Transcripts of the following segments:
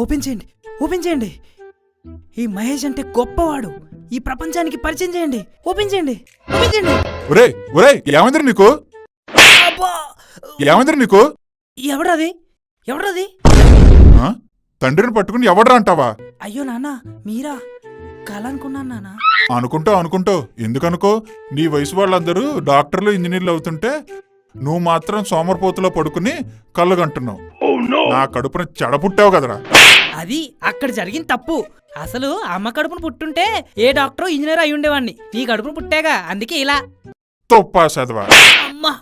Open చేయండి, open చేయండి. ఈ మహేష్ అంటే గొప్పవాడు, ఈ ప్రపంచానికి పరిచయం చేయండి. ఓపెన్ చేయండి, ఓపెన్ చేయండి. ఒరే ఒరే, ఏమైందిరా నీకు? అబ్బా! ఏమైందిరా నీకు? ఎవడది? ఎవడది? ఆ? తండ్రిని పట్టుకుని ఎవడ్రా అంటావా? అయ్యో నాన్న, మీరా? కల అనుకున్నాను నాన్న. అనుకుంటావు ఎందుకనుకో? నీ వయసు వాళ్ళందరూ డాక్టర్లు, ఇంజనీర్లు అవుతుంటే నువ్వు మాత్రం సోమరపోతులో పడుకుని కళ్ళగంటున్నావు. నా కడుపున చెడపుట్టావు కదరా. అది అక్కడ జరిగిన తప్పు. అసలు అమ్మ కడుపును పుట్టుంటే ఏ డాక్టర్ ఇంజనీర్ అయి ఉండేవాడిని. నీ కడుపును పుట్టాగా, అందుకే ఇలా. తప్పా చదవా? అమ్మా!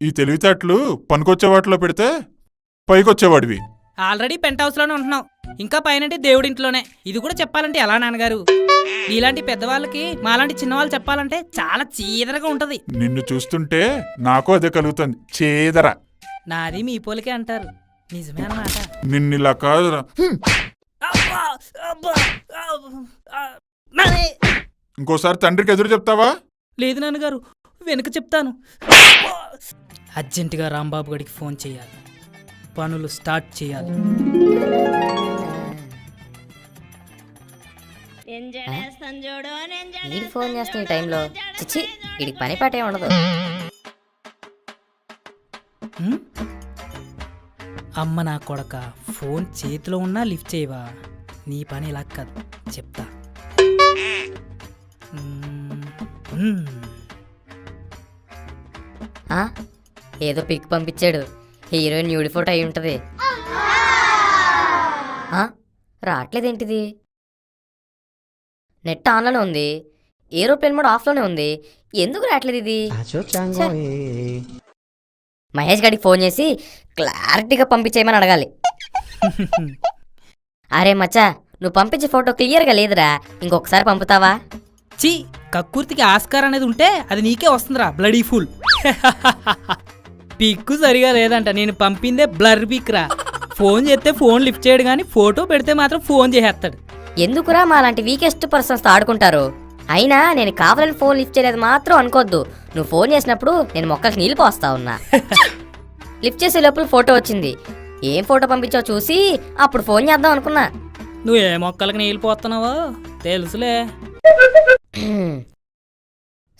ఈ తెలివితేటలు పనికొచ్చే వాటిలో పెడితే పైకొచ్చేవాడివి. ఆల్రెడీ పెంట్ హౌస్ లోనే ఉంటున్నావు, ఇంకా పైనంటే దేవుడింట్లోనే. ఇది కూడా చెప్పాలంటే ఎలా నాన్నగారు? ఇలాంటి పెద్దవాళ్ళకి మాలాంటి చిన్నవాళ్ళు చెప్పాలంటే చాలా చీదరగా ఉంటది. నిన్ను చూస్తుంటే నాకు అదే కలుగుతుంది, చేదరా. నాది మీ పోలికే అంటారు, నిజమే అన్నమాట. నిన్నిలా కాదురా. అబ్బా! అబ్బా! నానే! ఇంకోసారి తండ్రికి ఎదురు చెప్తావా? లేదు నాన్నగారు, వెనుక చెప్తాను. అర్జెంటుగా రాంబాబు గడికి ఫోన్ చేయాలి, పనులు స్టార్ట్ చేయాలి. వీడి ఫోన్ చేస్తున్న ఈ టైంలో చిచ్చి, వీడికి పని పాటే ఉండదు. అమ్మ నా కొడక, ఫోన్ చేతిలో ఉన్నా లిఫ్ట్ చేయవా? నీ పని ఇలా కాదు, చెప్తా. ఏదో పిక్ పంపించాడు, హీరోయిన్ న్యూడి ఫోటో అయి ఉంటది. రావట్లేదేంటిది? నెట్ ఆన్లోనే ఉంది, ఏరోప్లేన్ మోడ్ ఆఫ్లోనే ఉంది, ఎందుకు రావట్లేదు ఇది? మహేష్ గడికి ఫోన్ చేసి క్లారిటీగా పంపించేయమని అడగాలి. అరే మచ్చా, నువ్వు పంపించే ఫోటో క్లియర్గా లేదురా, ఇంకొకసారి పంపుతావా? చీ, కక్కుర్తికి ఆస్కార్ అనేది ఉంటే అది నీకే వస్తుందిరా, బ్లడీ ఫుల్. పిక్కు సరిగా లేదంట, నేను పంపిందే బ్లర్ పిక్ రా. ఫోన్ చేస్తే ఫోన్ లిఫ్ట్ చేయడు కానీ ఫోటో పెడితే మాత్రం ఫోన్ చేసేస్తాడు. ఎందుకురా మా లాంటి వీకెస్ట్ పర్సన్స్ ఆడుకుంటారు? అయినా నేను కావాలని ఫోన్ లిఫ్ట్ చేయలేదు మాత్రం అనుకోద్దు. నువ్వు ఫోన్ చేసినప్పుడు నేను మొక్కకి నీళ్ళు పోస్తా ఉన్నా. లిఫ్ట్ చేసే లోపల ఫోటో వచ్చింది, ఏం ఫోటో పంపించావు చూసి అప్పుడు ఫోన్ చేద్దాం అనుకున్నా. నువ్వు ఏ మొక్కలకి నీళ్ళు పోతున్నావో తెలుసులే.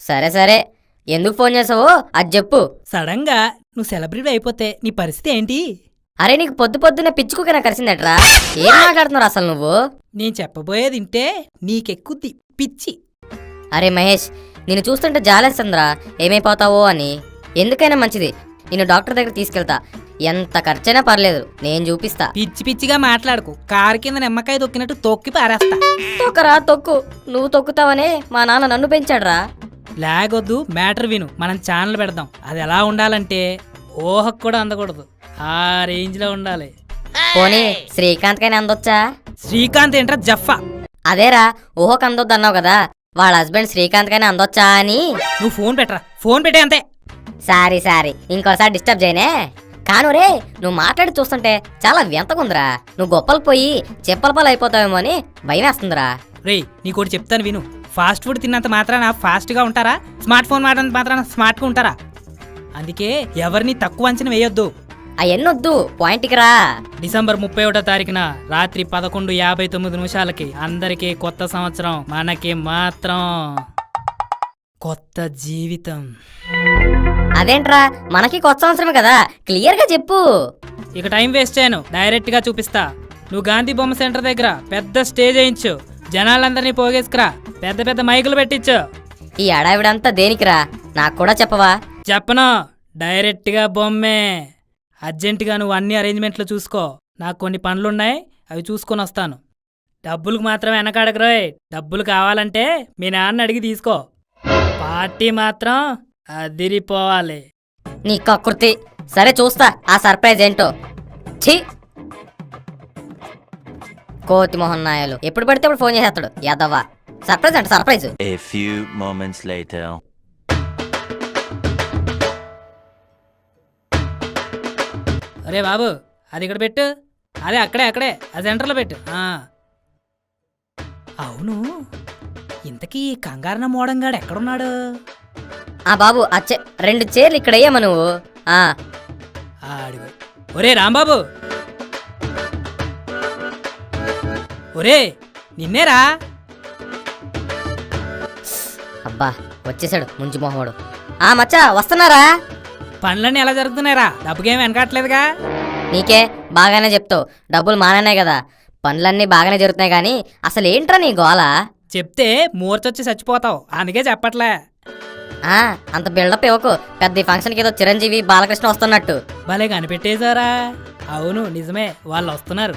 సరే సరే, ఎందుకు ఫోన్ చేసావో అది చెప్పు. సడన్ గా నువ్వు సెలబ్రిటీ అయిపోతే నీ పరిస్థితి ఏంటి? అరే నీకు పొద్దు పొద్దున్న పిచ్చుకుకైనా కలిసిందట్రా, ఏం మాట్లాడుతున్నావు అసలు నువ్వు? నేను చెప్పబోయేది ఇంటే నీకెక్కుద్ది పిచ్చి. అరే మహేష్, నిన్ను చూస్తుంటే జాలేస్తుందిరా, ఏమైపోతావో అని. ఎందుకైనా మంచిది, నిన్ను డాక్టర్ దగ్గర తీసుకెళ్తా, ఎంత ఖర్చైనా పర్లేదు, నేను చూపిస్తా. పిచ్చి పిచ్చిగా మాట్లాడుకు, కారు కింద నిమ్మకాయ తొక్కినట్టు తొక్కి పారేస్తా. తొక్కరా తొక్కు, నువ్వు తొక్కుతావనే మా నాన్న నన్ను పెంచాడ్రా. లాగొద్దు, మ్యాటర్ విను. మనం ఛానల్ పెడదాం, అది ఎలా ఉండాలంటే ఊహకు కూడా అందకూడదు, ఆ రేంజ్ లో ఉండాలి. పోనీ శ్రీకాంత్ కైనా అందొచ్చా? శ్రీకాంత్ ఏంట్రా జఫా? అదేరా, ఊహకు అందొద్దు అన్నావు కదా, వాళ్ళ హస్బెండ్ శ్రీకాంత్ కైనా అందొచ్చా అని. నువ్వు ఫోన్ పెట్టరా, ఫోన్ పెట్టే అంతే. సారీ, ఇంకోసారి డిస్టర్బ్ చేయనే. కాను రే, నువ్వు మాట్లాడి చూస్తుంటే చాలా వింతకుందిరా, నువ్వు గొప్పలు పోయి చెప్పలపాలు అయిపోతావేమో అని భయం వేస్తుందిరా. రే, నీకోటి చెప్తాను విను. ఫాస్ట్ ఫుడ్ తిన్నంత మాత్రాన ఫాస్ట్ గా ఉంటారా? స్మార్ట్ ఫోన్ వాడినంత మాత్రాన స్మార్ట్ గా ఉంటారా? అందుకే ఎవరిని తక్కువ అంచనా వేయొద్దు. అవన్నొద్దు, పాయింట్కి రా. డిసెంబర్ 31వ తారీఖున రాత్రి 11:59 అందరికీ కొత్త సంవత్సరం, మనకి మాత్రం కొత్త జీవితం. అదేంట్రా, మనకి కొత్త సంవత్సరమే కదా, క్లియర్ గా చెప్పు. ఇక టైం వేస్ట్ చేయను, డైరెక్ట్ గా చూపిస్తా. నువ్వు గాంధీ బొమ్మ సెంటర్ దగ్గర పెద్ద స్టేజ్ వేయించు, జనాలందరినీ పోగేసుకురా, పెద్ద పెద్ద మైకులు పెట్టించు. ఈ అడావిడంతా దేనికిరా, నాకు కూడా చెప్పవా? చెప్పను, డైరెక్ట్ గా బొమ్మే. అర్జెంటుగా నువ్వు అన్ని అరేంజ్మెంట్లు చూసుకో, నాకు కొన్ని పనులున్నాయి, అవి చూసుకొని వస్తాను. డబ్బులకు మాత్రం వెనకాడకరోయ్, డబ్బులు కావాలంటే మీ నాన్న అడిగి తీసుకో. పార్టీ మాత్రం అదిరిపోవాలి. నీ కకృతి. సరే చూస్తా ఆ సర్ప్రైజ్ ఏంటో. ఛీ, కోతి మొహన్ నాయాలు ఎప్పుడు పడితే అప్పుడు ఫోన్ చేసేస్తాడు యాదవ్వా. సర్ప్రైజ్ అంటే surprise. A few moments later. అరే బాబు, అది ఇక్కడ పెట్టు, అదే అక్కడే ఆ సెంటర్లో పెట్టు. అవును, ఇంతకీ కంగారన మోడంగాడు ఎక్కడున్నాడు? ఆ బాబు 2 చైర్లు ఇక్కడ అయ్యామా నువ్వు? అడుగు. ఒరే రాంబాబు, ఒరే నిన్నేరా. అబ్బా వచ్చేసాడు ముంచి మొహోడు. మచ్చా వస్తున్నారా? పనులన్నీ ఎలా జరుగుతున్నాయిరా? డబ్బుకేం వెనకట్లేదుగా? నీకే బాగానే చెప్తావు, డబ్బులు మాననే కదా. పనులన్నీ బాగానే జరుగుతున్నాయి కానీ అసలు ఏంట్రా నీ గోల? చెప్తే మూర్చొచ్చి చచ్చిపోతావు, అందుకే చెప్పట్లే. అంత బిల్డప్ ఇవ్వకు. పెద్ద ఈ ఫంక్షన్కి ఏదో చిరంజీవి బాలకృష్ణ వస్తున్నట్టు. భలే కనిపెట్టేశారా. అవును నిజమే, వాళ్ళు వస్తున్నారు.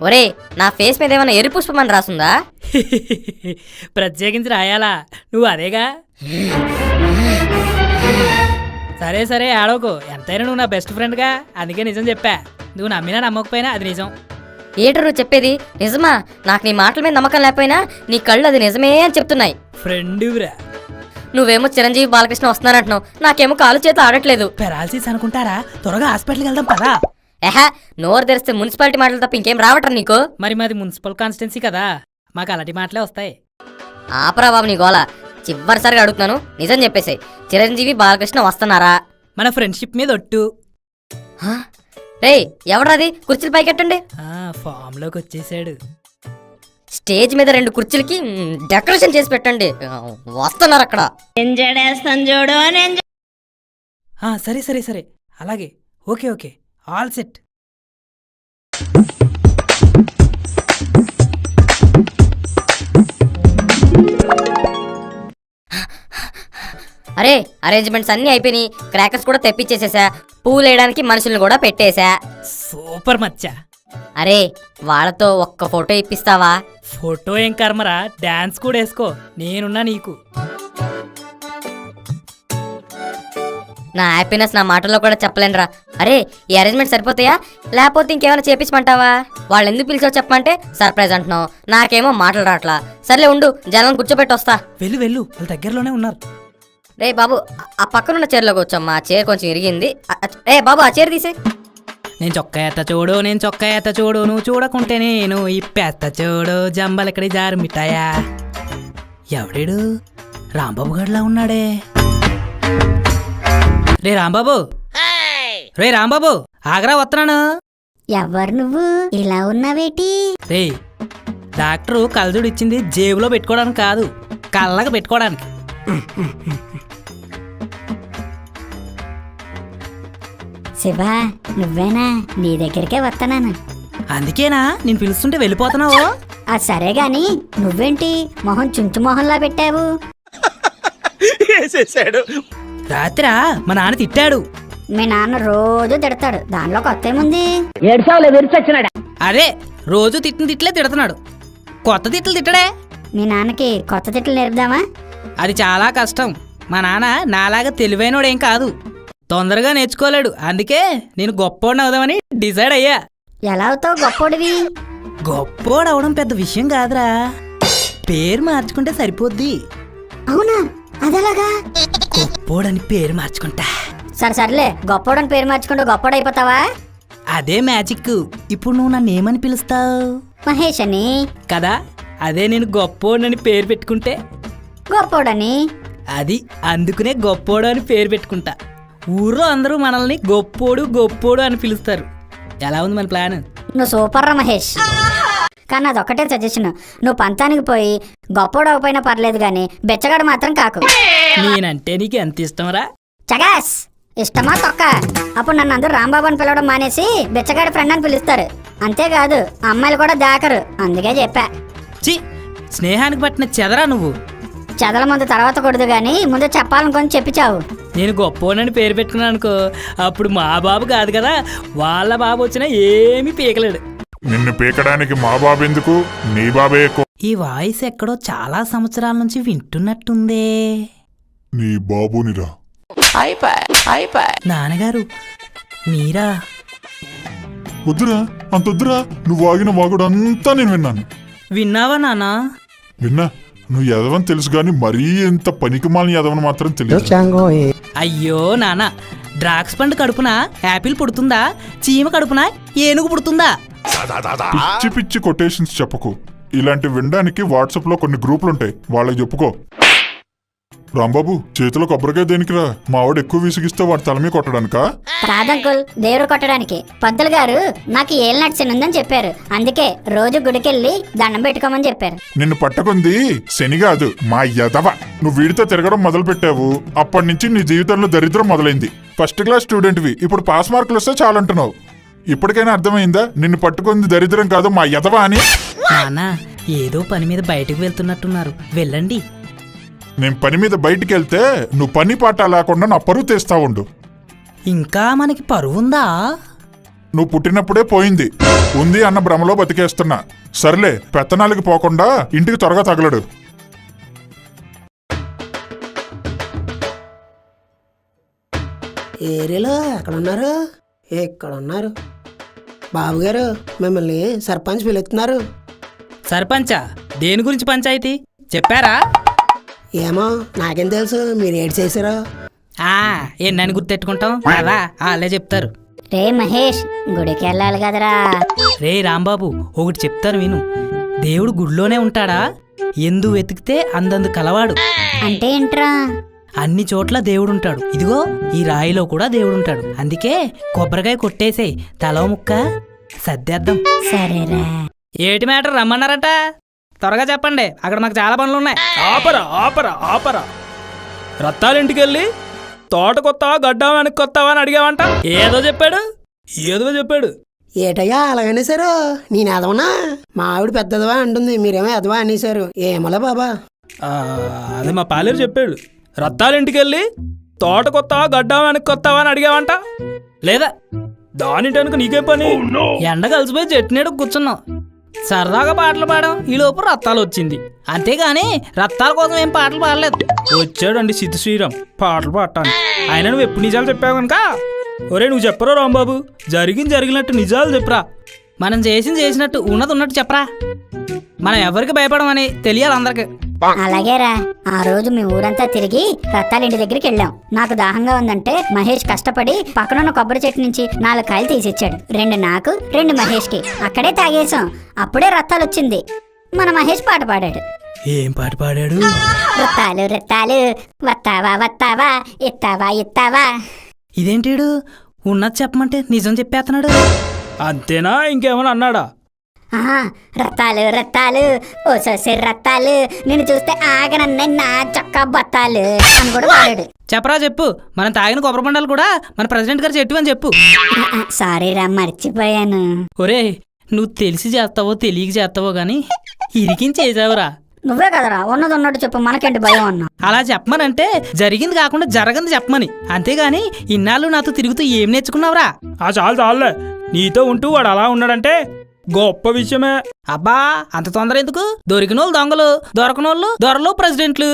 ఒరే నా ఫేస్ మీద ఏమైనా ఎరి పుష్పమని రాసుందా? ప్రత్యేకించి రాయాలా? నువ్వు అదేగా. సరే సరే ఆడోకు, ఎంతైనా నువ్వు నా బెస్ట్ ఫ్రెండ్గా, అందుకే నిజం చెప్పా. నువ్వు నమ్మినా నమ్మకపోయినా అది నిజం. ఏంటో నువ్వు చెప్పేది నిజమా? నాకు నీ మాటల మీద నమ్మకం లేకపోయినా నీ కళ్ళు అది నిజమే అని చెప్తున్నాయి. ఫ్రెండ్రా. నువ్వేమో చిరంజీవి బాలకృష్ణ వస్తున్నారంటున్నావు, నాకేమో కాలు చేతులు ఆడట్లేదు. పెరాలసిస్ అనుకుంటారా? త్వరగా హాస్పిటల్కి వెళ్దాం పదా. నోరు తెరిస్తే మున్సిపాలిటీ మాటలు తప్ప ఇంకేం రావట్రా నీకు? మరి మాది మున్సిపల్ కాన్స్టిట్యున్సీ కదా, మాకు అలాంటి మాటలే వస్తాయి. ఆపరా బాబు నీ గోల. చివరిసారిగా అడుగుతున్నాను, నిజం చెప్పేసాయి. చిరంజీవి బాలకృష్ణ వస్తున్నారా? మన ఫ్రెండ్షిప్ మీద ఒట్టు. రే ఎవడ్రాది? కుర్చీలు పైకెట్టండి. ఫామ్ లోకి వచ్చేసాడు. స్టేజ్ మీద 2 కుర్చీలకి డెకరేషన్ చేసి పెట్టండి. వస్తున్నారు అక్కడ. సరే సరే సరే అలాగే. Okay okay, all set. అరే అరేంజ్మెంట్స్ అన్నీ అయిపోయినాయి. క్రాకర్స్ కూడా తెప్పించేసేసా. పూలు వేయడానికి మనుషుల్ని కూడా పెట్టేశా. సూపర్ మచ్చా. అరే వాళ్ళతో ఒక్క ఫోటో ఇప్పిస్తావా? ఫోటో ఏం కర్మరా, డాన్స్ కూడా వేసుకో, నేనున్నా నీకు. నా హ్యాపీనెస్ నా మాటల్లో కూడా చెప్పలేనురా. అరే ఈ అరేంజ్మెంట్ సరిపోతాయా లేకపోతే ఇంకేమైనా చేపించమంటావా? వాళ్ళు ఎందుకు పిలిచావు చెప్పమంటే సర్ప్రైజ్ అంటున్నావు, నాకేమో మాటలు రావట్లా. సర్లే ఉండు, జనం కూర్చోబెట్టి వస్తా. వెళ్ళు వెళ్ళు, వాళ్ళ దగ్గరలోనే ఉన్నారు. రే బాబు ఆ పక్కనున్న చైర్లో కూర్చోమ్మా, ఆ చైర్ కొంచెం ఇరిగింది. రే బాబు ఆ చైర్ తీసే. నేను చొక్కా ఎత్త చూడు, నేను చొక్కా ఎత్త చూడు, నువ్వు చూడకుంటే నేను ఇప్పేత్త చూడు, జంబలక్కడి జారు మిఠాయా. ఎవడేడు? రాంబాబు గడిలా ఉన్నాడే. రే రాంబాబు, రే రాంబాబు ఆగరా, వస్తున్నాను. ఎవరు నువ్వు? ఇలా ఉన్నావేటి? రే డాక్టరు కళ్ళజోడు ఇచ్చింది జేబులో పెట్టుకోవడానికి కాదు, కళ్ళగా పెట్టుకోవడానికి. శివా నువ్వేనా? నీ దగ్గరికే వస్తున్నాను. అందుకేనా నేను పిలుస్తుంటే వెళ్ళిపోతున్నావు? అది సరే గాని నువ్వేంటి మొహం చుంచు మొహంలా పెట్టావు? రాత్రా మా నాన్న తిట్టాడు. మీ నాన్న రోజు తిడతాడు, దానిలో కొత్త ఏముంది? అదే రోజు తిట్టిన తిట్లే తిడుతున్నాడు, కొత్త తిట్లు తిట్టడే. మీ నాన్నకి కొత్త తిట్లు నేర్పుదామా? అది చాలా కష్టం. మా నాన్న నాలాగా తెలివైనోడేం కాదు, తొందరగా నేర్చుకోలేడు. అందుకే నేను గొప్పోడిని అవుదామని డిసైడ్ అయ్యా. ఎలా అవుతావు గొప్పోడివి? గొప్పోడు అవడం పెద్ద విషయం కాదురా, పేరు మార్చుకుంటే సరిపోద్ది. అవునా? అదెలాగా? గొప్పోడని పేరు మార్చుకుంటా. సర్లే గొప్పోడని పేరు మార్చుకుంటూ గొప్పోడు అయిపోతావా? అదే మ్యాజిక్. ఇప్పుడు నువ్వు నన్ను ఏమని పిలుస్తావు? మహేష్ అని కదా. అదే నేను గొప్పోడని పేరు పెట్టుకుంటే గొప్పోడని. అది అందుకునే గొప్పోడు అని పేరు పెట్టుకుంటా. ఊర్లో అందరూ మనల్ని గొప్పోడు గొప్పోడు అని పిలుస్తారు. ఎలా ఉంది మన ప్లాన్? నువ్వు సూపర్ రా మహేష్. కానీ అదొక్కటే సజెషన్, నువ్వు పంతానికి పోయి గొప్పోడు అవ్వపోయినా పర్లేదు కానీ బెచ్చగాడు మాత్రం కాకు. నేనంటే నీకు ఎంత ఇష్టంరా? చగాస్ ఇష్టమా తొక్క? అప్పుడు నన్ను అందరూ రాంబాబు అని పిలవడం మానేసి బెచ్చగాడి ఫ్రెండ్ అని పిలుస్తారు. అంతేకాదు అమ్మాయిలు కూడా దాకరు, అందుకే చెప్పా. చి, స్నేహానికి పట్టిన చెదరా నువ్వు. చదల ముందు తర్వాత కొడదు గాని ముందు చెప్పాలనుకొని చెప్పిచావు. నేను గొప్పోనని పేరు పెట్టుకున్నాను అనుకో, అప్పుడు మా బాబు కాదు కదా, వాళ్ళ బాబు వచ్చినా ఏమీ పీకలేడు. నిన్ను పీకడానికి మా బాబు ఎందుకు, నీ బాబే ఎక్కువ. ఈ వాయిస్ ఎక్కడో చాలా సంవత్సరాల నుంచి వింటున్నట్టుందే. నీ బాబునిరా. నాన్నగారు మీరా? వద్దురా, అంతొద్దురా. నువ్వు ఆగిన వాగుడు అంతా నేను విన్నాను. విన్నావా నాన్న? విన్నా. నువ్వు ఎదవని తెలుసు గాని మరీ ఎంత పనికిమాలిన ఎదవని మాత్రం తెలియదు. అయ్యో నాన్న, డ్రాక్స్ పండు కడుపున యాపిల్ పుడుతుందా, చీమ కడుపున ఏనుగు పుడుతుందా? పిచ్చి పిచ్చి కొటేషన్స్ చెప్పకు. ఇలాంటి వినడానికి వాట్సాప్ లో కొన్ని గ్రూపులుంటాయి, వాళ్ళకి చెప్పుకో. రాంబాబు, చేతిలో కొబ్బరికాయ దేనికిరా? మావాడు ఎక్కువ విసిగిస్తే వాడి తలమీ కొట్టడానికా? కాదంకుల్, దేవుడు కొట్టడానికి. పంతులు గారు నాకు ఏలినాటి శని ఉందని చెప్పారు, అందుకే రోజు గుడికెళ్ళి దండం పెట్టుకోమని చెప్పారు. నిన్ను పట్టుకుంది శని కాదు, మా యదవ. నువ్వు వీడితో తిరగడం మొదలు పెట్టావు, అప్పటి నుంచి నీ జీవితంలో దరిద్రం మొదలైంది. ఫస్ట్ క్లాస్ స్టూడెంట్వి, ఇప్పుడు పాస్ మార్కులు వస్తే చాలంటున్నావు. ఇప్పటికైనా అర్థమైందా నిన్ను పట్టుకుంది దరిద్రం కాదు మా యదవ అని? నాన్న ఏదో పని మీద బయటకు వెళ్తున్నట్టున్నారు, వెళ్ళండి. నేను పని మీద బయటికి వెళ్తే నువ్వు పని పాట లేకుండా నా పరువు తీస్తా ఉండు. ఇంకా మనకి పరువుందా? నువ్వు పుట్టినప్పుడే పోయింది, ఉంది అన్న భ్రమలో బతికేస్తున్నా. సర్లే, పెత్తనాలకి పోకుండా ఇంటికి త్వరగా తగలడు. ఏరియాలో ఎక్కడున్నారు? ఎక్కడున్నారు? బాబు గారు, మిమ్మల్ని సర్పంచ్ పిలుస్తున్నారు. సర్పంచా? దేని గురించి పంచాయతీ చెప్పారా? ఏమో, నాకేం తెలుసు, మీరు ఏడు చేశారో. ఎన్నని గుర్తెట్టుకుంటాం కదా, వాళ్ళే చెప్తారు. రే మహేష్, గుడికి వెళ్ళాలి కదరా. రే రాంబాబు, ఒకటి చెప్తాను విను. దేవుడు గుడిలోనే ఉంటాడా? ఎందు వెతికితే అందందు కలవాడు. అంటే ఏంట్రా? అన్ని చోట్ల దేవుడుంటాడు. ఇదిగో ఈ రాయిలో కూడా దేవుడుంటాడు. అందుకే కొబ్బరికాయ కొట్టేసేయ్, తల ముక్క సర్దేద్దాం. సరేరా. ఏటి మ్యాటర్ రమ్మన్నారట? త్వరగా చెప్పండి, అక్కడ మాకు చాలా పనులు ఉన్నాయి. ఆపరా రత్తాలింటికి వెళ్ళి తోట కొత్తావా గడ్డ వెనక్కి కొత్తావా అని అడిగావంట. ఏదో చెప్పాడు. ఏటయ్యా అలాగనేసారు? నేను ఎదవనా? మా ఆవిడ పెద్దదవా అంటుంది, మీరేమో ఎదవా అనేసారు. ఏమోలే బాబా. అది మా పాలేరు చెప్పాడు. రత్తాలింటికి వెళ్ళి తోట కొత్తావా గడ్డ వెనక్కి కొత్తావా అని అడిగావంట. లేదా దానిటనుక నీకేం పని? ఎండ కలిసిపోయి చెట్టు నీడ కూర్చున్నాం, సరదాగా పాటలు పాడాం. ఈ లోపు రత్తాలు వచ్చింది, అంతేగాని రత్తాల కోసం ఏం పాటలు పాడలేదు. వచ్చాడండి సిద్ధు శ్రీరామ్ పాటలు పాడటాను. ఆయన నువ్వు ఎప్పుడు నిజాలు చెప్పావు కనుక. ఒరే నువ్వు చెప్పరా రాంబాబు, జరిగినట్టు నిజాలు చెప్పరా. మనం చేసినట్టు ఉన్నట్టు చెప్పరా. మనం ఎవరికి భయపడమని తెలియాలి అందరికి. అలాగేరా. ఆ రోజు మీ ఊరంతా తిరిగి రత్తాలింటి దగ్గరికి వెళ్ళాం. నాకు దాహంగా ఉందంటే మహేష్ కష్టపడి పక్కనున్న కొబ్బరి చెట్టు నుంచి 4 కాయలు తీసిచ్చాడు. 2 నాకు, 2 మహేష్కి. అక్కడే తాగేశాం. అప్పుడే రత్తాలు వచ్చింది. మన మహేష్ పాట పాడాడు. ఏం పాట పాడాడు? రత్తాలు రత్తాలు వత్తావా ఇత్తావా. ఇదేంటిడు ఉన్నది చెప్పమంటే నిజం చెప్పేస్తున్నాడు. అంతేనా, ఇంకేమైనా అన్నాడా? రత్తాలు ఓ సొసె రత్తాలు, నిన్ను చూస్తే ఆగనన్నే నా చొక్కా బత్తాలు అని కూడా పాడాడు. చెప్పరా చెప్పు. మనం తాగిన కొబ్బరి బండాలు కూడా మన ప్రెసిడెంట్ గారు చెట్టు అని చెప్పు. సారీ రా, మర్చిపోయాను. ఒరే, నువ్వు తెలిసి చేస్తావో తెలియక చేస్తావో గాని ఇరికించేసావురా. నువ్వే కదరా ఉన్నది ఉన్నట్టు చెప్పు, మనకేంటి భయం అన్నా. అలా చెప్పమనంటే జరిగింది కాకుండా జరగంది చెప్పమని, అంతేగాని ఇన్నాళ్ళు నాతో తిరుగుతూ ఏం నేర్చుకున్నావురా? చాలులే, నీతో ఉంటూ వాడు అలా ఉన్నాడంటే గొప్ప విషయమే. అబ్బా, అంత తొందర ఎందుకు? దొరికినోళ్ళు దొంగలు, దొరకనోళ్ళు దొరలు ప్రెసిడెంట్లు.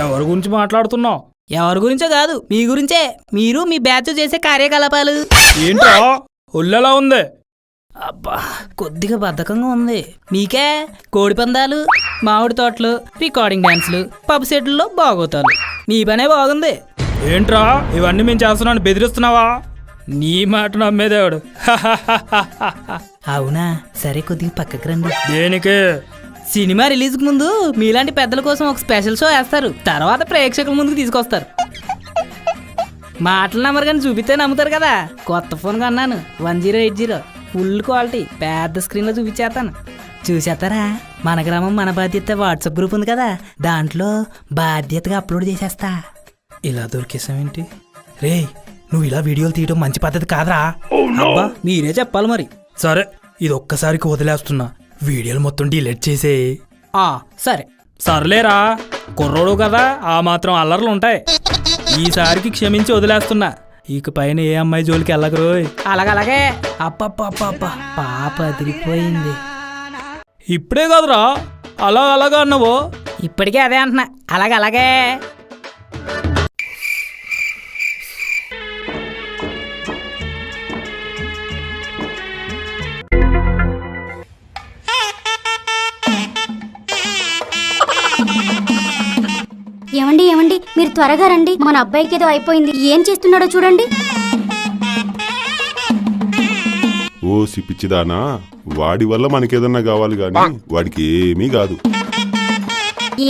ఎవరి గురించి మాట్లాడుతున్నావు? ఎవరి గురించో కాదు, మీ గురించే. మీరు మీ బ్యాచ్ చేసే కార్యకలాపాలు. ఏంట్రా ఒళ్ళెలా ఉంది? అబ్బా, కొద్దిగా బద్ధకంగా ఉంది. మీకే కోడి పందాలు, మామిడి తోటలు, రికార్డింగ్ డాన్సులు, పబ్ సెట్లలో బాగోతాలు. మీ పనే బాగుంది. ఏంట్రా ఇవన్నీ మేము చేస్తున్నాను బెదిరిస్తున్నావా? నీ మాట నమ్మేదేవాడు. అవునా? సరే, కొద్దిగా పక్కకి రండి. దేనికి? సినిమా రిలీజ్ ముందు మీలాంటి పెద్దల కోసం ఒక స్పెషల్ షో వేస్తారు, తర్వాత ప్రేక్షకుల ముందుకు తీసుకొస్తారు. మాటలు నమ్మరు కానీ చూపిస్తే నమ్ముతారు కదా. కొత్త ఫోన్ కొన్నాను, 1080, ఫుల్ క్వాలిటీ, పెద్ద స్క్రీన్ లో చూపించేస్తాను. చూసేస్తారా? మన గ్రామం మన బాధ్యత వాట్సాప్ గ్రూప్ ఉంది కదా, దాంట్లో బాధ్యతగా అప్లోడ్ చేసేస్తా. ఇలా దొరికేసావేంటి? రే, నువ్వు ఇలా వీడియోలు తీయడం మంచి పద్ధతి కాదురా. అబ్బా, మీరే చెప్పాలి మరి. సరే, ఇది ఒక్కసారికి వదిలేస్తున్నా, వీడియోలు మొత్తం డిలీట్ చేసే. సరే. సర్లేరా, కుర్రోడు కదా, ఆ మాత్రం అల్లర్లు ఉంటాయి. ఈసారికి క్షమించి వదిలేస్తున్నా. ఇక పైన ఏ అమ్మాయి జోలికి వెళ్ళకరోయ్. అలాగే. అప్ప పాప అదిరిపోయింది. ఇప్పుడే కాదురా అలాగా అన్నావో. ఇప్పటికే అదే అంటున్నా, అలాగే. ఏమండి, మీరు త్వరగా రండి. మన అబ్బాయికి ఏదో అయిపోయింది. ఏం చేస్తున్నాడో చూడండి. ఓ సిపిచ్చిదానా, వాడి వల్ల మనకేదన్నా కావాలి గాని వాడికి ఏమీ కాదు.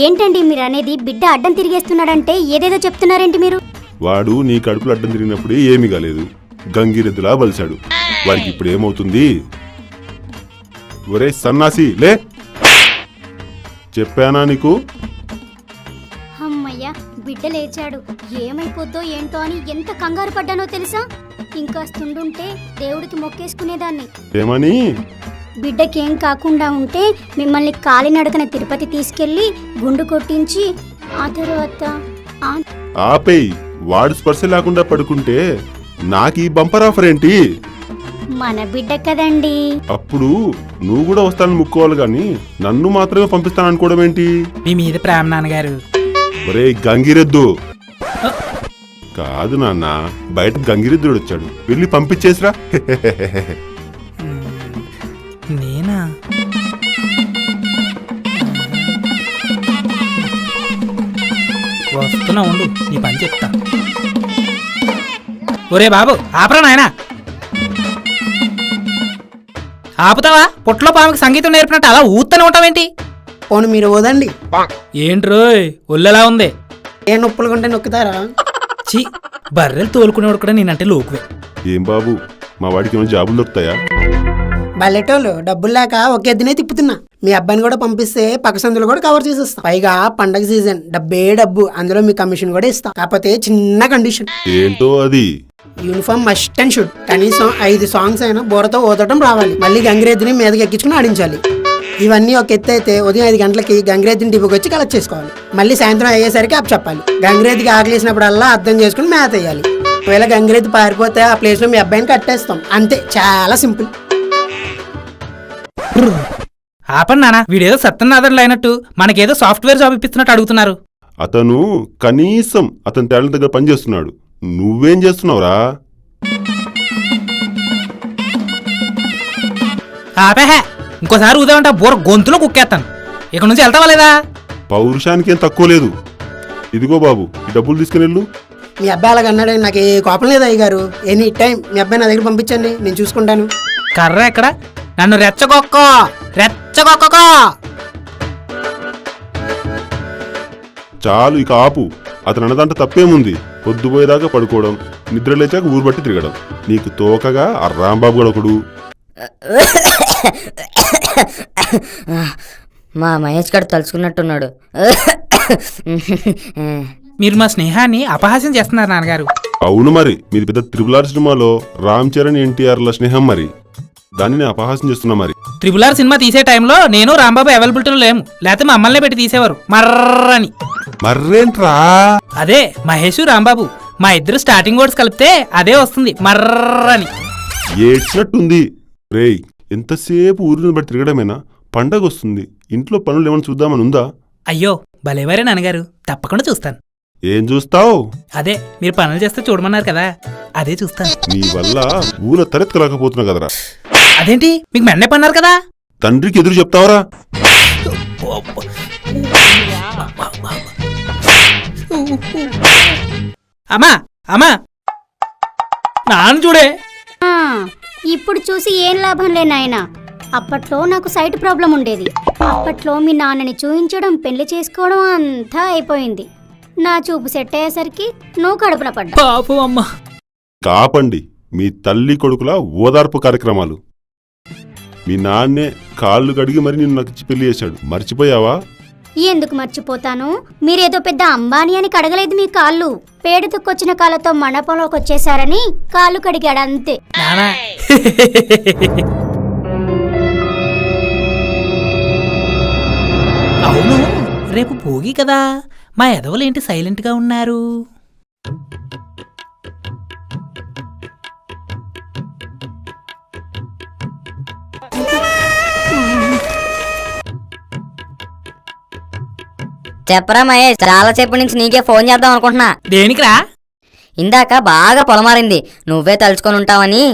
ఏంటండి మీరు అనేది? బిడ్డ అడ్డం తిరిగేస్తున్నాడంటే ఏదేదో చెప్తున్నారేంటి మీరు? వాడు నీ కడుపులో అడ్డం తిరిగినప్పుడే ఏమీ కాలేదు, గంగిరెద్దులా బలిశాడు. వాడికి ఇప్పుడు ఏమవుతుంది? ఒరే సన్నాసి లే, చెప్పానా నీకు? అమ్మయ్య, బిడ్డ లేచాడు. ఏమైపోద్దో ఏంటో అని ఎంత కంగారు పడ్డానో తెలుసా? ఇంకాస్తుండుంటే దేవుడికి మొక్కేసుకునేదాన్ని. ఏమని? బిడ్డకేం కాకుండా ఉంటే మిమ్మల్ని కాలినడకన తిరుపతి తీసుకెళ్లి గుండు కొట్టించి ఆ తర్వాత ఆపేయ్, వాడు స్పర్శ లేకుండా పడుకుంటే నాకు ఈ బంపర్ ఆఫర్ ఏంటి? మన బిడ్డ కదండి. అప్పుడు నువ్వు కూడా వస్తానని ముక్కోవాలి గాని నన్ను మాత్రమే పంపిస్తాను అనుకోవడం ఏంటి? మీ మీద ప్రేమ నాన్నగారు. ఒరే గంగిరెద్దు, కాదు నాన్న, బయట గంగిరెద్దుడు వచ్చాడు, వెళ్ళి పంపించేసిరా. నేనా? వస్తున్నా ఉండు, నీ పని చెప్తా. ఒరే బాబు ఆపరా నాయనా. ఆపుతావా? పొట్లో పాముకి సంగీతం నేర్పినట్టు అలా ఊత్తనే ఉంటావేంటి? పోను మీరు ఓదండి. ఏంట్రోయ్ ఒళ్ళెలా ఉంది? ఏ నొప్పులు కొంటే నొక్కుతారా? చి, బర్రెలు తోలుకునేవాడు కూడా నేనంటే లోకువే. ఏం బాబు, మా వాడికి ఏమైనా జాబులు దొరుకుతాయా? బల్లెటోళ్ళు డబ్బులు లేక ఒక ఎద్దునే తిప్పుతున్నా. మీ అబ్బాయిని కూడా పంపిస్తే పక్క సందులు కూడా కవర్ చేసేస్తా. పైగా పండగ సీజన్, డబ్బే డబ్బు, అందులో మీ కమిషన్ కూడా ఇస్తా. కాకపోతే చిన్న కండిషన్. ఏంటో అది? Uniform must and should. కనీసం 5 సాంగ్స్ అయినా బోరతో ఓదటం రావాలి. మళ్ళీ గంగిరెద్దుని మీదకి ఎక్కించుకుని ఆడించాలి. ఇవన్నీ ఒక ఎత్తు అయితే ఉదయం 5 గంటలకి గంగిరెద్దుని డిపోకి వచ్చి కలెక్ట్ చేసుకోవాలి. మళ్ళీ సాయంత్రం అయ్యేసరికి అప్పు చెప్పాలి. గంగిరెద్దుకి ఆకలేసినప్పుడల్లా అర్థం చేసుకుని మేత వేయాలి. ఒకవేళ గంగిరెద్దు పారిపోతే ఆ ప్లేస్ లో మీ అబ్బాయిని కట్టేస్తాం. అంతే, చాలా సింపుల్. ఆపండి నాన్న, వీడేదో సత్యనాథన్లు అయినట్టు మనకేదో సాఫ్ట్వేర్ జాబ్ ఇప్పిస్తున్నట్టు అడుగుతున్నారు. అతను కనీసం అతని టాలెంట్ దగ్గర పని చేస్తున్నాడు, నువ్వేం చేస్తున్నావురా? ఆపేహే, ఇంకోసారి ఉదయం బోర గొంతులో కుక్కేస్తాను. ఇక్కడ నుంచి వెళ్తావా లేదా? పౌరుషానికి ఏం తక్కువ లేదు. ఇదిగో బాబు, ఈ డబ్బులు తీసుకుని వెళ్ళు. మీ అబ్బాయి అలాగ అన్నాడని నాకు ఏ కోపం లేదు అయ్యగారు. ఎనీ టైం మీ అబ్బాయి నా దగ్గర పంపించండి, నేను చూసుకుంటాను. కర్ర ఎక్కడ? నన్ను రెచ్చగొక్కో రెచ్చగొక్కో. చాలు, ఇక ఆపు. అతను అన్నదంట తప్పేముంది? పొద్దుపోయేదాకా పడుకోవడం, నిద్ర లేచాక ఊరు బట్టి తిరగడం. నీకు తోకగా ఆ రాంబాబు గడొకడు. మా మహేష్ గారు తలుచుకున్నట్టున్నాడు. మీరు మా స్నేహాన్ని అపహాస్యం చేస్తున్నారు నాన్నగారు. అవును మరి, మీది పెద్ద త్రిపుల్ సినిమాలో రామ్ చరణ్ ఎన్టీఆర్ల స్నేహం, మరి దాన్ని అపహాస్యం చేస్తున్నా. మరి త్రిపుల్ ఆర్ సినిమా తీసే టైంలో నేను రాంబాబు అవైలబిలిటీలో లేము, లేకపోతే మమ్మల్ని పెట్టి తీసేవారు మర్రని. మర్రేంట్రా? అదే మహేష్ రాంబాబు, మా ఇద్దరు స్టార్టింగ్ వర్డ్స్ కలిపితే అదే వస్తుంది, మర్రని. ఏడ్చినట్టుంది. రేయ్, ఎంతసేపు ఊరిని బట్టి తిరగడమేనా? పండగ వస్తుంది, ఇంట్లో పనులు ఏమైనా చూద్దామని ఉందా? అయ్యో భలేవారే నాన్నగారు, తప్పకుండా చూస్తాను. ఏం చూస్తావు? అదే మీరు పనులు చేస్తే చూడమన్నారు కదా, అదే చూస్తాను. నీ వల్ల ఊల తలెత్తలేకపోతున్నా కదరా. అదేంటి, మీకు మెండే పన్నారు కదా? తండ్రికి ఎదురు చెప్తావరా? అమ్మా అమ్మా, నాన్న చూడే. ఆ, ఇప్పుడు చూసి ఏం లాభం లే నాయనా. అప్పట్లో నాకు సైట్ ప్రాబ్లం ఉండేది. అప్పట్లో మీ నాన్నని చూయించడం, పెళ్లి చేసుకోవడం అంతా అయిపోయింది. నా చూపు సెట్ అయ్యేసరికి నువ్వు కడుపున పడ్డా. పాపం అమ్మా. కాపండి మీ తల్లి కొడుకుల ఓదార్పు కార్యక్రమాలు. మీ నాన్నే కాళ్ళు కడిగి మరి నిన్ను నాకు ఇచ్చి పెళ్లి చేశాడు, మర్చిపోయావా? ఎందుకు మర్చిపోతాను? మీరేదో పెద్ద అంబానీ అని కడగలేదు మీ కాళ్ళు. పేడతొక్కొచ్చిన కాళ్ళతో మండపంలోకి వచ్చేసారని కాళ్ళు కడిగాడు అంతే. నానా అవును, రేపు భోగి కదా, మా ఎదవలేంటి సైలెంట్గా ఉన్నారు? చెప్పరా మహేష్, చాలా సేపటి నుంచి నీకే ఫోన్ చేద్దాం అనుకుంటున్నా. దేనికిరా? ఇందాక బాగా పొలమారింది, నువ్వే తలుచుకొని ఉంటావని.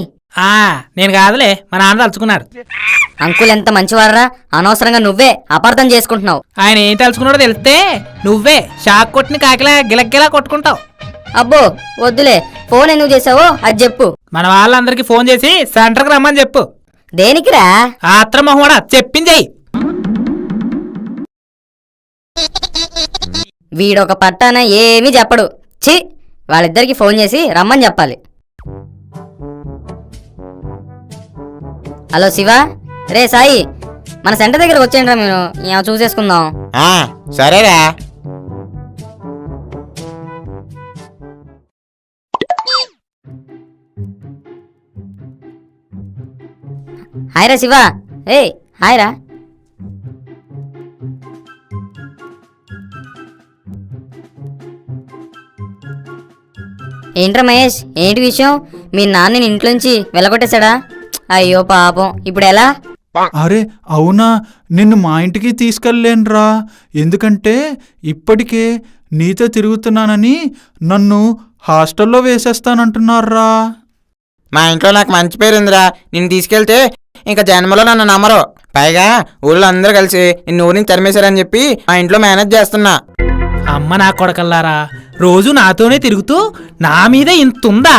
నేను కాదులే, మా నాన్న తలుచుకున్నాడు. అంకుల్ ఎంత మంచివాడరా, అనవసరంగా నువ్వే అపార్థం చేసుకుంటున్నావు. ఆయన ఏం తలుచుకున్నాడో తెలిస్తే నువ్వే షాక్ కొట్టిన కాకిలా గిలగ్గిలా కొట్టుకుంటావు. అబ్బో వద్దులే, ఫోన్ ఎందుకు చేసావో అది చెప్పు. మన వాళ్ళందరికీ ఫోన్ చేసి సెంటర్కి రమ్మని చెప్పు. దేనికిరా? ఆత్ర మొహోడా చెప్పింది. వీడొక పట్టాన ఏమీ చెప్పడు. ఛీ, వాళ్ళిద్దరికి ఫోన్ చేసి రమ్మని చెప్పాలి. హలో శివ, రే సాయి, మన సెంటర్ దగ్గరకు వచ్చేయండిరా, మీరు ఏమో చూసేసుకుందాం. సరేరా. హాయ్ రా శివ. ఏ హాయ్ రా. ఏంట్రా మహేష్, ఏంటి విషయం? మీ నాన్నని ఇంట్లోంచి వెళ్ళగొట్టేశాడా? అయ్యో పాపం, ఇప్పుడు ఎలా? అరే అవునా, నిన్ను మా ఇంటికి తీసుకెళ్ళలేనురా. ఎందుకంటే ఇప్పటికే నీతో తిరుగుతున్నానని నన్ను హాస్టల్లో వేసేస్తానంటున్నారా. మా ఇంట్లో నాకు మంచి పేరుందిరా. నిన్ను తీసుకెళ్తే ఇంకా జన్మలో నన్ను నమ్మరు. పైగా ఊళ్ళో అందరూ కలిసి నిన్ను ఊరిని తరిమేశారని చెప్పి మా ఇంట్లో మేనేజ్ చేస్తున్నా. అమ్మ నా కొడకల్లారా, రోజు నాతోనే తిరుగుతూ నా మీదే ఇంతుందా?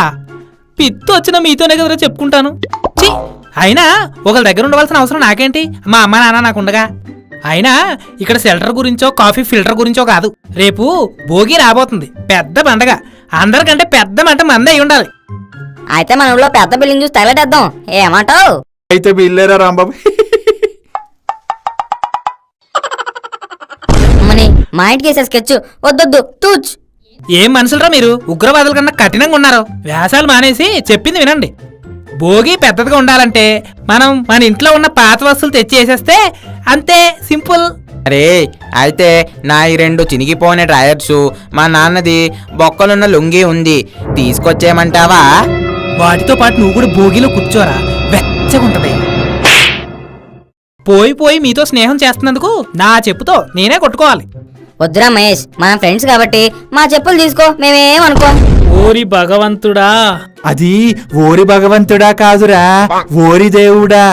పిత్తు వచ్చిన మీతోనే కదరా చెప్పుకుంటాను. ఛీ, అయినా ఒకరి దగ్గర ఉండవలసిన అవసరం నాకేంటి? మా అమ్మ నాన్న నాకుండగా. అయినా ఇక్కడ షెల్టర్ గురించో కాఫీ ఫిల్టర్ గురించో కాదు, రేపు భోగి రాబోతుంది, పెద్ద పండగ. అందరికంటే పెద్ద మంట మందే అయి ఉండాలి. అయితే మన ఊళ్ళో పెద్ద బిల్డింగ్ చూసి తగలటేద్దాం, ఏమంటావు? అయితే బిల్లేరా రాంబాబు. అమ్మని మా ఇంటికి వేసే స్కెచ్ వద్దొద్దు, తూచ్. ఏం మనుషులరా మీరు, ఉగ్రవాదుల కన్నా కఠినంగా ఉన్నారు. వ్యాసాలు మానేసి చెప్పింది వినండి. భోగి పెద్దదిగా ఉండాలంటే మనం మన ఇంట్లో ఉన్న పాత వస్తువులు తెచ్చి వేసేస్తే అంతే, సింపుల్. అరే అయితే నా ఈ 2 చినిగిపోయిన డ్రాయర్సు, మా నాన్నది బొక్కలున్న లుంగి ఉంది, తీసుకొచ్చేయమంటావా? వాటితో పాటు నువ్వు కూడా భోగిలో కూర్చోరా, వెచ్చగా ఉంటది. పోయి పోయి మీతో స్నేహం చేస్తున్నందుకు నా చెప్పుతో నేనే కొట్టుకోవాలి. వద్దురా మహేష్, మనం ఫ్రెండ్స్ కాబట్టి మా చెప్పులు తీసుకో, మేమేమనుకో. ఓరి భగవంతుడా, అది ఓరి భగవంతుడా కాదురా, ఓరి దేవుడా.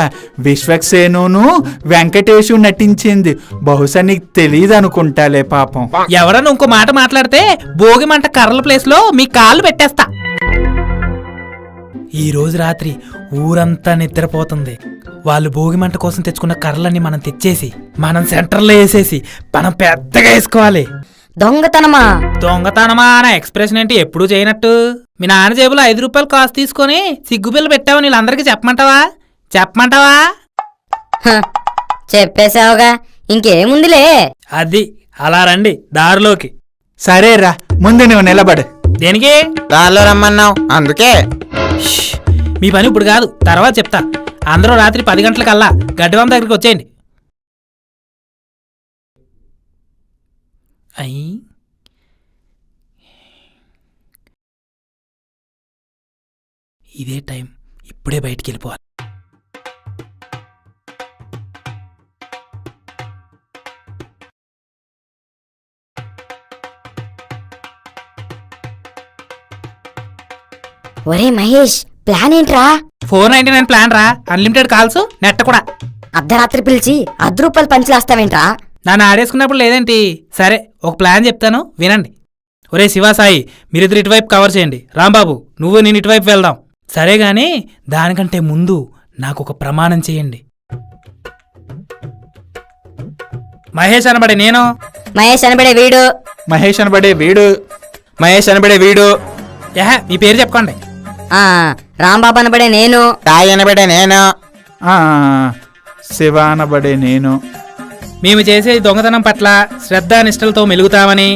విశ్వక్సేనును వెంకటేశు నటించింది, బహుశా నీకు తెలియదు అనుకుంటాలే పాపం. ఎవరన్నా ఇంకో మాట మాట్లాడితే భోగి మంట కర్రల ప్లేస్ లో మీ కాళ్ళు పెట్టేస్తా. ఈ రోజు రాత్రి ఊరంతా నిద్రపోతుంది. వాళ్ళు భోగి మంట కోసం తెచ్చుకున్న కర్రలన్నీ మనం తెచ్చేసి మనం సెంటర్లో వేసేసి మనం పెద్దగా వేసుకోవాలి. దొంగతనమా? దొంగతనమా అనే ఎక్స్ప్రెషన్ ఏంటి ఎప్పుడూ చేయనట్టు? మీ నాన్న జేబులో 5 రూపాయలు కాసు తీసుకొని సిగ్గుపిల్ల పెట్టావు, వీళ్ళందరికీ చెప్పమంటావా? చెప్పేశావుగా, ఇంకేముందిలే. అది అలా రండి దారిలోకి. సరేరా, ముందు నువ్వు నిలబడు. దేనికి? దారిలో రమ్మన్నావు అందుకే. ష్, మీ పని ఇప్పుడు కాదు, తర్వాత చెప్తా. అందరూ రాత్రి 10 గంటలకల్లా గడ్డవాం దగ్గరికి వచ్చేయండి. అయ్యి ఇదే టైం, ఇప్పుడే బయటికి వెళ్ళిపోవాలి. ఒరే మహేష్, ప్లాన్ ఏంట్రా? 499 ప్లాన్ రా, అన్లిమిటెడ్ కాల్స్, నెట్ కూడా. అర్ధరాత్రి పిలిచి 10 రూపాయలు పంచులేస్తావేంట్రా? నన్ను ఆడేసుకున్నప్పుడు లేదేంటి? సరే, ఒక ప్లాన్ చెప్తాను వినండి. ఒరే శివాసాయి, మీరిద్దరు ఇటువైపు కవర్ చేయండి. రాంబాబు, నువ్వు నేను ఇటువైపు వెళ్దాం. సరే గాని దానికంటే ముందు నాకు ఒక ప్రమాణం చేయండి. మహేష్ అనబడే నేను, మహేష్ అనబడే వీడు, మహేష్ అనబడే వీడు, మహేష్ అనబడే వీడు, మీ పేరు చెప్పండి. రాంబాబు అనబడే నేను, తాయి అనబడే నేను, శివ అనబడే నేను. మేము చేసే దొంగతనం పట్ల శ్రద్ధానిష్టలతో మెలుగుతామని,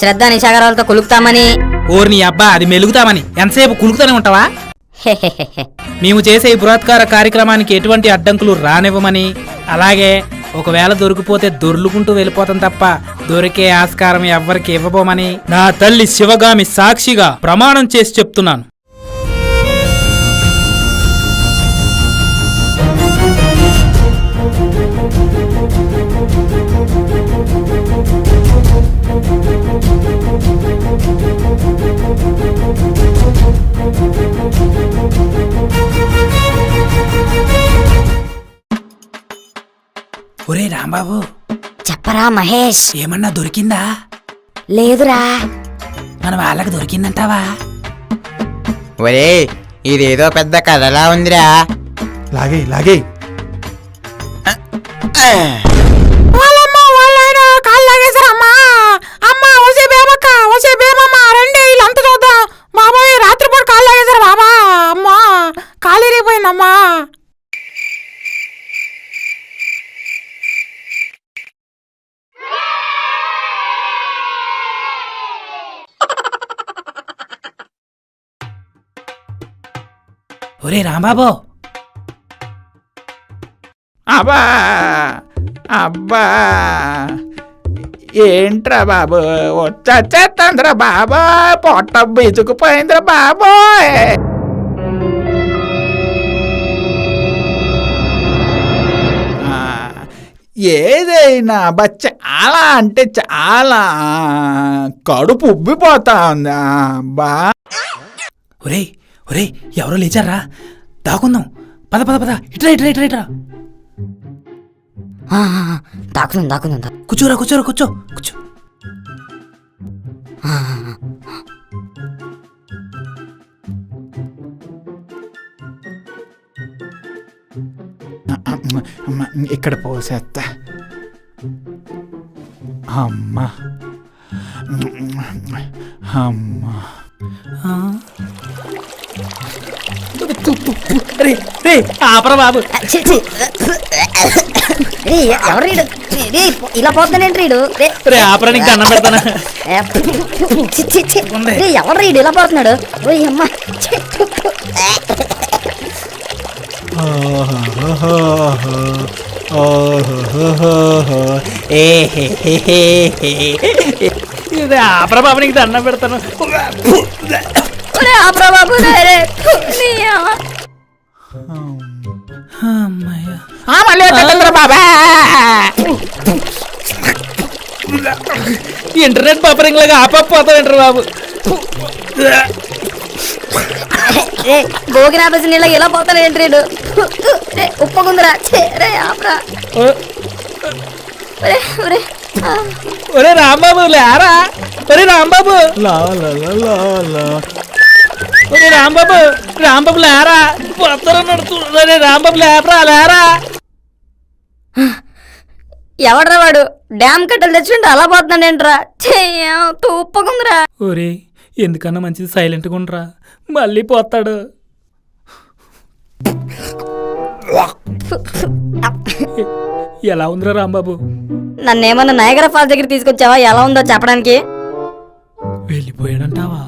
శ్రద్ధ నిశాగరాలతో కులుకుతామని. ఓర్ని అబ్బా, అది మెలుగుతామని ఎంతసేపు కులుకుతూనే ఉంటావా? మేము చేసే ఈ బృహత్కార కార్యక్రమానికి ఎటువంటి అడ్డంకులు రానివ్వమని, అలాగే ఒకవేళ దొరికిపోతే దొర్లుకుంటూ వెళ్ళిపోతాం తప్ప దొరికే ఆస్కారం ఎవ్వరికి ఇవ్వబోమని నా తల్లి శివగామి సాక్షిగా ప్రమాణం చేసి చెప్తున్నాను. ఒరే రాంబాబు, చెప్పరా మహేష్. ఏమన్నా దొరికిందా? లేదురా. మన వాళ్ళకి దొరికిందంటావా? ఒరే ఇదేదో పెద్ద కథలా ఉందిరా. లాగే లాగే. వాళ్ళమ్మ వాళ్ళైనా కాళ్ళు లాగేశారమ్మా. అమ్మా వసే బేమక్క వసే బేమమ్మ రండి వీళ్ళంతా చూద్దాం. బాబాయ్ రాత్రిపూట కాళ్ళు లాగేశారు బాబా. అమ్మా కాలు ఇరిగిపోయిందమ్మా. ఒరే రాంబాబు, అబ్బా అబ్బా ఏంట్రా బాబు వచ్చేస్తుందిరా బాబా, పొట్ట బిజుకుపోయిందిరా బాబోయ్. ఏదైనా చాలా అంటే చాలా కడుపు ఉబ్బిపోతా ఉందా అబ్బా. ఒరే ఒరే ఎవరో లేచారా, దాకుందాం. పద పద పద, ఇట్రా ఇట్రా ఇట్రా ఇట్రా. దాకుందాం. కూర్చోరా కూర్చోరా కూర్చో కూర్చో. ఇక్కడ పోసేస్తా. అమ్మా అమ్మా. రే రే ఆపరా బాబు. ఎవరు రీడు ఇలా పోతున్నాండి రీడు. రే ఆపరా, నీకు దండం పెడతానా. ఎవరు రీడు ఇలా పోతున్నాడు. అమ్మ ఇది ఆపరా బాబు, నీకు దండం పెడతాను. ఆపరా బాబు. మళ్ళీ వచ్చేస్తుందిరా బాబా. ఇంటర్నెట్ బఫరింగ్ లాగా ఆపకపోతావు బాబు. గోగి రాబేసి నీళ్ళ ఇలా పోతాను ఏంట్రీడు. ఉప్పకుందిరా. రే ఆపరా. ఒరే రాంబాబు లేరా. ఒరే రాంబాబు, ఒరే రాంబాబు, రాంబాబు లేరా. పోతారా నడుతురే. రాంబాబు లేరా లేరా. ఎవడ్రా వాడు డ్యామ్ కట్టలు తెచ్చుంటే అలా పోతున్నాడేంట్రా. ఉప్పకుందిరా. ఒరే ఎందుకన్నా మంచిది సైలెంట్గా ఉండరా, మళ్ళీ పోతాడు. ఎలా ఉందిరా రాంబాబు? నన్నేమన్నా నయగర ఫాల్స్ దగ్గర తీసుకొచ్చావా ఎలా ఉందో చెప్పడానికి? వెళ్ళిపోయాడంటావా?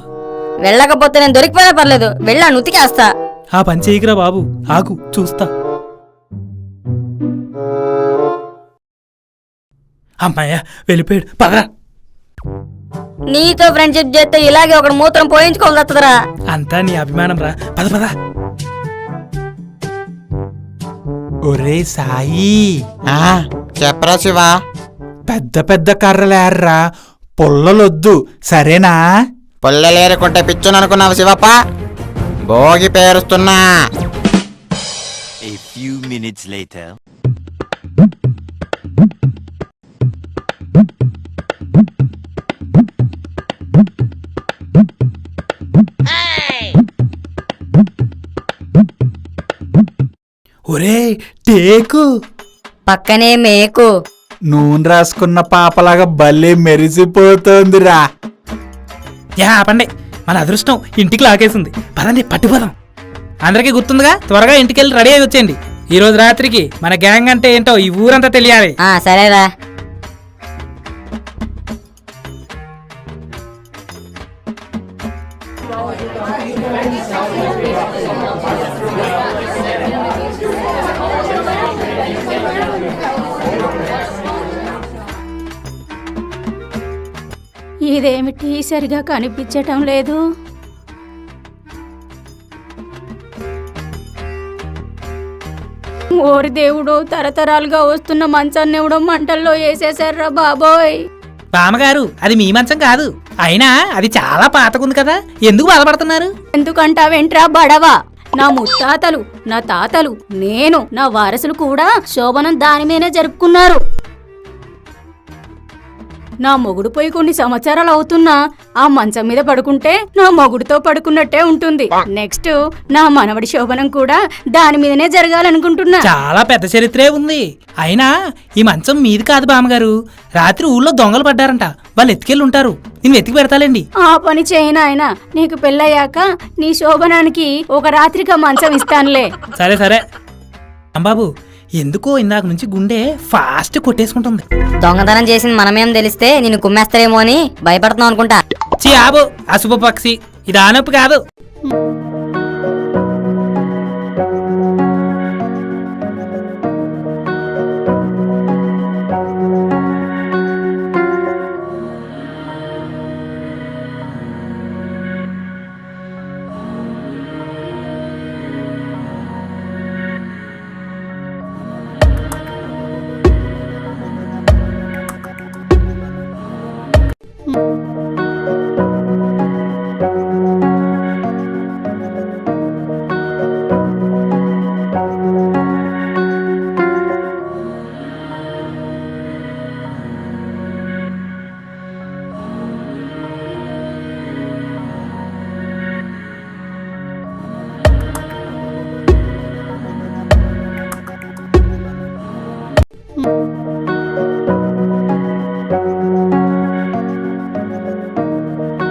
వెళ్ళకపోతే నేను దొరికిపోయినా పర్లేదు, వెళ్ళాను ఉతికేస్తా. ఆ పని చేయకురా బాబు, ఆగు చూస్తా. అమ్మాయ్యా వెళ్ళిపోయాడు, పదరా. నీతో ఫ్రెండ్షిప్ చేస్తే ఇలాగే ఒకడు మూత్రం పోయించుకోవాలి వస్తుందిరా. అంతా నీ అభిమానం రా, పద పద. ఒరే సాయి, చెప్పరా శివ. పెద్ద పెద్ద కర్రలేర్రా, పుల్లలొద్దు సరేనా? పుల్లలేరుకుంటే పిచ్చుని అనుకున్నావు Shivappa. Bhogi పేరుస్తున్నా. A few minutes later. ఒరే టేకు పక్కనే మేకు. నూనె రాసుకున్న పాపలాగా భలే మెరిసిపోతోందిరా. యా ఆపండి, మన అదృష్టం ఇంటికి లాగేసింది. పదండి పట్టిపోదాం. అందరికీ గుర్తుందిగా, త్వరగా ఇంటికి వెళ్ళి రెడీ అయి వచ్చేయండి. ఈ రోజు రాత్రికి మన గ్యాంగ్ అంటే ఏంటో ఈ ఊరంతా తెలియాలి. సరేరా. ఇదేమిటి సరిగా కనిపించటం లేదు. ఓరి దేవుడు, తరతరాలుగా వస్తున్న మంచాన్ని ఎవడో మంటల్లో వేసేసారా బాబోయ్. బామ్మగారు అది మీ మంచం కాదు, అయినా అది చాలా పాతకుంది కదా, ఎందుకు బాధపడుతున్నారు? ఎందుకంటావేంట్రా బడవా? నా ముత్తాతలు, నా తాతలు, నేను, నా వారసులు కూడా శోభనం దాని మీదే జరుపుకున్నారు. నా మొగుడు పోయి కొన్ని సంవత్సరాలు అవుతున్నా ఆ మంచం మీద పడుకుంటే నా మొగుడుతో పడుకున్నట్టే ఉంటుంది. నెక్స్ట్ నా మనవడి శోభనం కూడా దాని మీదనే జరగాలనుకుంటున్నా. చాలా పెద్ద చరిత్రే ఉంది. అయినా ఈ మంచం మీది కాదు బామ్మగారు. రాత్రి ఊళ్ళో దొంగలు పడ్డారంట. వాళ్ళు ఎత్తుకెళ్ళి ఉంటారు. నేను వెతికి పెడతాలేండి. ఆ పని చేయను ఆయన. నీకు పెళ్ళయ్యాక నీ శోభనానికి ఒక రాత్రిగా మంచం ఇస్తానులే. సరే సరే అంబాబు, ఎందుకో ఇందాక నుంచి గుండె ఫాస్ట్ కొట్టేసుకుంటుంది. దొంగతనం చేసింది మనమేం తెలిస్తే నిన్ను కుమ్మేస్తారేమో అని భయపడుతున్నావు అనుకుంటా. చీ ఆబు, అశుభ పక్షి. ఇది ఆనొప్పి కాదు.